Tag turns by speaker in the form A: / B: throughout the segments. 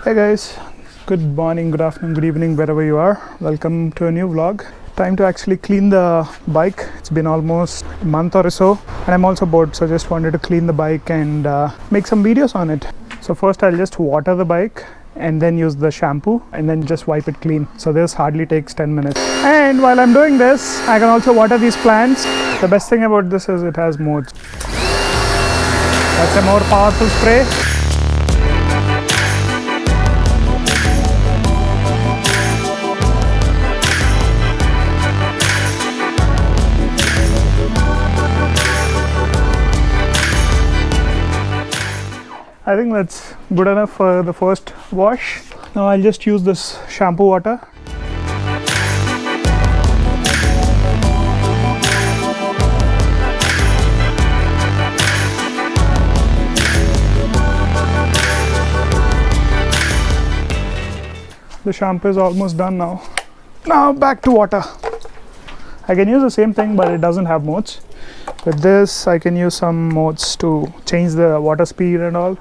A: Hey guys, good morning, good afternoon, good evening, wherever you are. Welcome to a new vlog. Time to actually clean the bike. It's been almost a month or so and I'm also bored, so just wanted to clean the bike and make some videos on it. So first I'll just water the bike and then use the shampoo and then just wipe it clean. So this hardly takes 10 minutes. And while I'm doing this, I can also water these plants. The best thing about this is it has modes. That's a more powerful spray. I think that's good enough for the first wash. Now I'll just use this shampoo water. The shampoo is almost done now. Now back to water. I can use the same thing, but it doesn't have modes. With this, I can use some modes to change the water speed and all.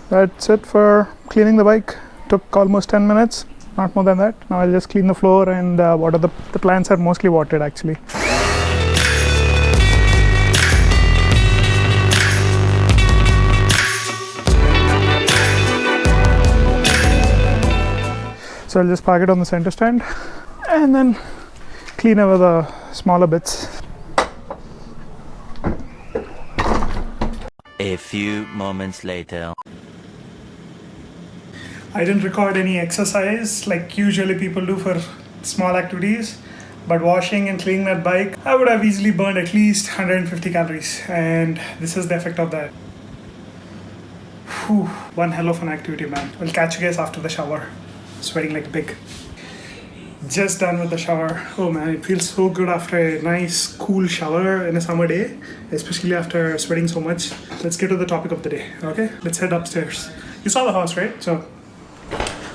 A: That's it for cleaning the bike. Took almost 10 minutes, not more than that. Now I'll just clean the floor and water the plants are mostly watered actually. So I'll just park it on the center stand and then clean over the smaller bits.
B: A few moments later.
A: I didn't record any exercise like usually people do for small activities, but washing and cleaning that bike, I would have easily burned at least 150 calories, and this is the effect of that. Whew, one hell of an activity, man. We'll catch you guys after the shower. Sweating like a pig. Just done with the shower. Oh man, it feels so good after a nice cool shower in a summer day, especially after sweating so much. Let's get to the topic of the day, okay? Let's head upstairs. You saw the house, right? So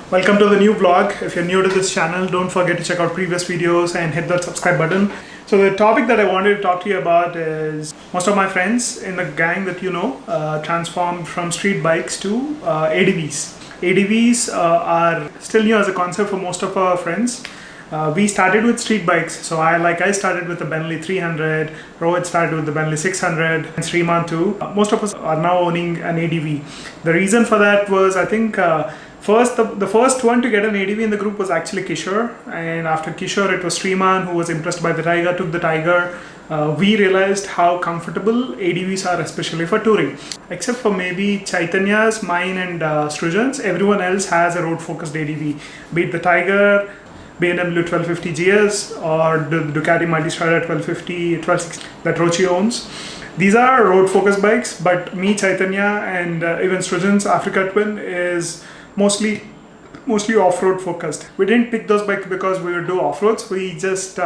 A: welcome to the new vlog. If you're new to this channel, don't forget to check out previous videos and hit that subscribe button. So the topic that I wanted to talk to you about is most of my friends in the gang that you know transformed from street bikes to ADVs. ADVs are still new as a concept for most of our friends. We started with street bikes. So I started with the Bentley 300, Rohit started with the Bentley 600, and Sriman too. Most of us are now owning an ADV. The reason for that was, I think, the first one to get an ADV in the group was actually Kishore, and after Kishore it was Sriman who was impressed by the Tiger, took the Tiger. We realized how comfortable ADVs are, especially for touring. Except for maybe Chaitanya's, mine and Srujan's, everyone else has a road focused ADV. Be it the Tiger, BMW 1250 GS or the Ducati Multistrada 1250, 1260 that Rochi owns. These are road focused bikes, but me, Chaitanya and even Srujan's Africa Twin is mostly off-road focused. We didn't pick those bikes because we would do off-roads. We just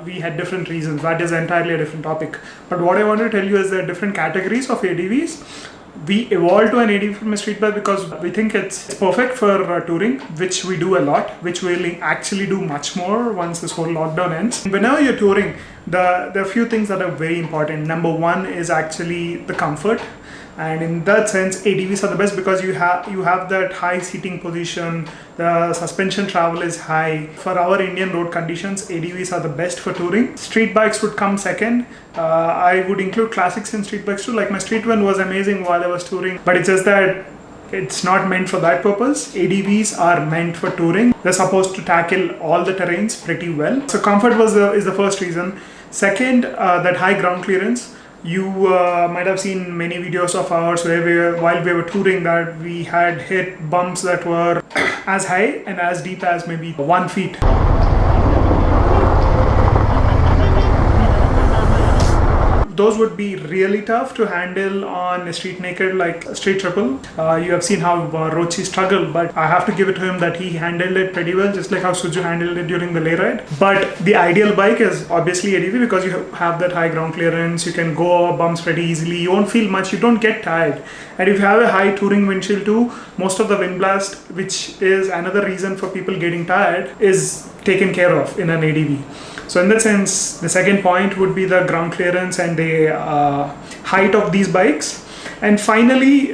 A: we had different reasons. That is entirely a different topic. But what I want to tell you is there are different categories of ADVs. We evolved to an ADV from a street bike because we think it's perfect for touring, which we do a lot, which we'll actually do much more once this whole lockdown ends. Whenever you're touring, there are a few things that are very important. Number one is actually the comfort. And in that sense, ADVs are the best because you have that high seating position, the suspension travel is high. For our Indian road conditions, ADVs are the best for touring. Street bikes would come second. I would include classics in street bikes too. Like my street one was amazing while I was touring, but it's just that it's not meant for that purpose. ADVs are meant for touring. They're supposed to tackle all the terrains pretty well. So comfort is the first reason. Second, that high ground clearance. You might have seen many videos of ours where while we were touring that we had hit bumps that were as high and as deep as maybe 1 feet. those would be really tough to handle on a street naked like street triple. You have seen how Rochi struggled, but I have to give it to him that he handled it pretty well, just like how Suju handled it during the lay ride. But the ideal bike is obviously ADV because you have that high ground clearance, you can go over bumps pretty easily, you won't feel much, you don't get tired. And if you have a high touring windshield too, most of the wind blast, which is another reason for people getting tired, is taken care of in an ADV. So in that sense, the second point would be the ground clearance and the height of these bikes. And finally,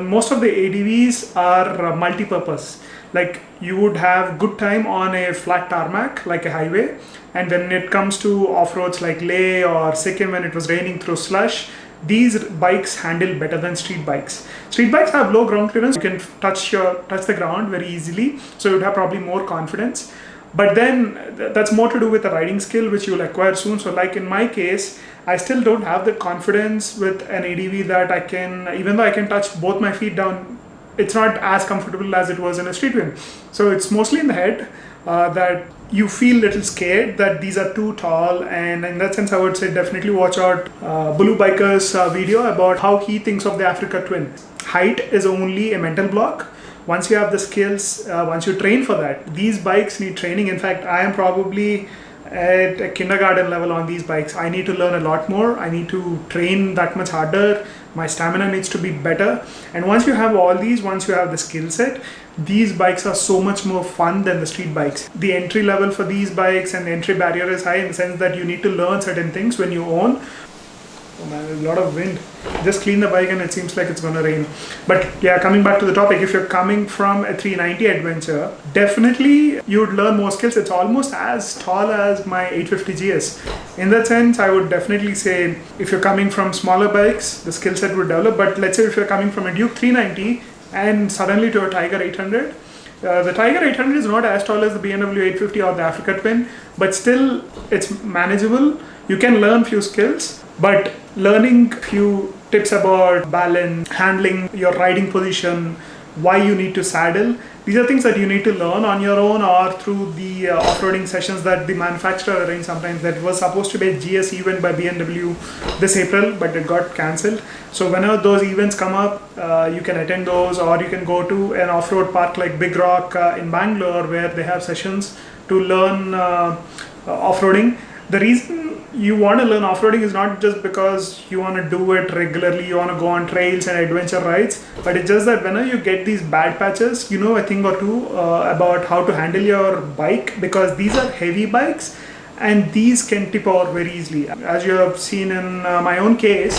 A: most of the ADVs are multi-purpose. Like you would have good time on a flat tarmac, like a highway. And when it comes to off-roads like Leh or Sikkim when it was raining through slush, these bikes handle better than street bikes. Street bikes have low ground clearance. You can touch the ground very easily. So you would have probably more confidence. But then that's more to do with the riding skill, which you'll acquire soon. So like in my case, I still don't have the confidence with an ADV that I can, even though I can touch both my feet down, it's not as comfortable as it was in a street wind. So it's mostly in the head that you feel a little scared that these are too tall. And in that sense, I would say definitely watch out Blue Biker's video about how he thinks of the Africa Twin. Height is only a mental block. Once you have the skills, once you train for that, these bikes need training. In fact, I am probably at a kindergarten level on these bikes. I need to learn a lot more. I need to train that much harder. My stamina needs to be better. And once you have all these, once you have the skill set, these bikes are so much more fun than the street bikes. The entry level for these bikes and the entry barrier is high in the sense that you need to learn certain things when you own. Oh man, there's a lot of wind. Just clean the bike and it seems like it's gonna rain. But yeah, coming back to the topic, if you're coming from a 390 adventure, definitely you would learn more skills. It's almost as tall as my 850 GS. In that sense, I would definitely say if you're coming from smaller bikes, the skill set would develop. But let's say if you're coming from a Duke 390 and suddenly to a Tiger 800, the Tiger 800 is not as tall as the BMW 850 or the Africa Twin, but still it's manageable. You can learn few skills, but learning few tips about balance, handling your riding position, why you need to saddle, these are things that you need to learn on your own or through the off-roading sessions that the manufacturer arrange sometimes. That was supposed to be a GS event by BMW this April, but it got cancelled. So whenever those events come up, you can attend those, or you can go to an off-road park like Big Rock in Bangalore where they have sessions to learn off-roading. The reason you want to learn off-roading is not just because you want to do it regularly, you want to go on trails and adventure rides, but it's just that whenever you get these bad patches, you know a thing or two about how to handle your bike, because these are heavy bikes and these can tip over very easily. As you have seen in my own case,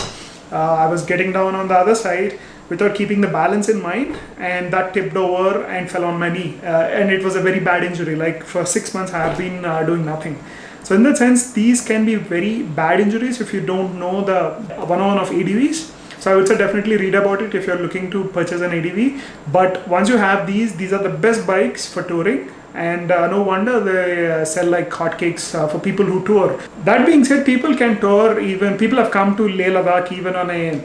A: I was getting down on the other side without keeping the balance in mind, and that tipped over and fell on my knee, and it was a very bad injury. Like for 6 months I have been doing nothing. So in that sense, these can be very bad injuries if you don't know the 101 of ADVs. So I would say definitely read about it if you're looking to purchase an ADV. But once you have these are the best bikes for touring. And no wonder they sell like hotcakes for people who tour. That being said, people can tour even, people have come to Leh Ladakh even on a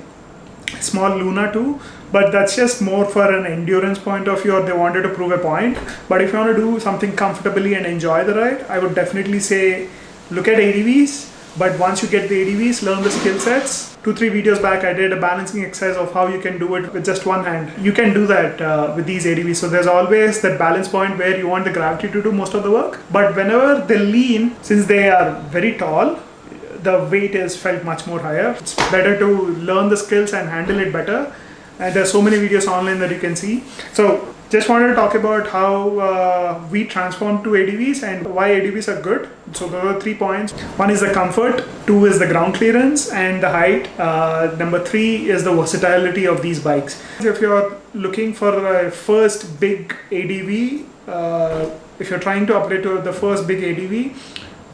A: small Luna too. But that's just more for an endurance point of view, or they wanted to prove a point. But if you want to do something comfortably and enjoy the ride, I would definitely say look at ADVs. But once you get the ADVs, learn the skill sets. 2-3 videos back, I did a balancing exercise of how you can do it with just one hand. You can do that with these ADVs. So there's always that balance point where you want the gravity to do most of the work. But whenever they lean, since they are very tall, the weight is felt much more higher. It's better to learn the skills and handle it better. And there's so many videos online that you can see. So just wanted to talk about how we transformed to ADVs and why ADVs are good. So there are 3 points. 1 is the comfort, 2 is the ground clearance and the height. Number 3 is the versatility of these bikes. If you're looking for the first big ADV, if you're trying to upgrade to the first big ADV,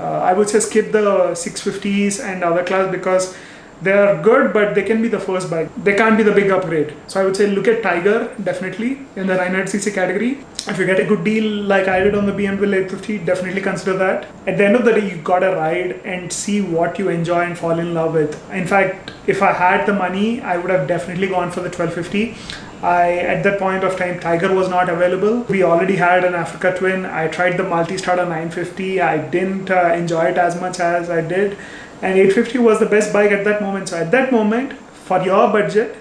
A: I would say skip the 650s and other class because they are good, but they can be the first bike. They can't be the big upgrade. So I would say look at Tiger definitely in the 900cc category. If you get a good deal like I did on the BMW 850, definitely consider that. At the end of the day, you gotta ride and see what you enjoy and fall in love with. In fact, if I had the money, I would have definitely gone for the 1250. At that point of time, Tiger was not available. We already had an Africa Twin. I tried the Multistrada 950. I didn't enjoy it as much as I did. and 850 was the best bike at that moment. So at that moment, for your budget,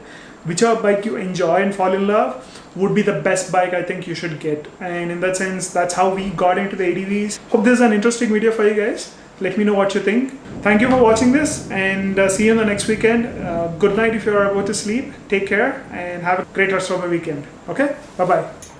A: whichever bike you enjoy and fall in love would be the best bike I think you should get. And in that sense, that's how we got into the ADVs. Hope this is an interesting video for you guys. Let me know what you think. Thank you for watching this, and see you in the next weekend. Good night if you're about to sleep. Take care and have a great rest of the weekend. Okay, bye bye.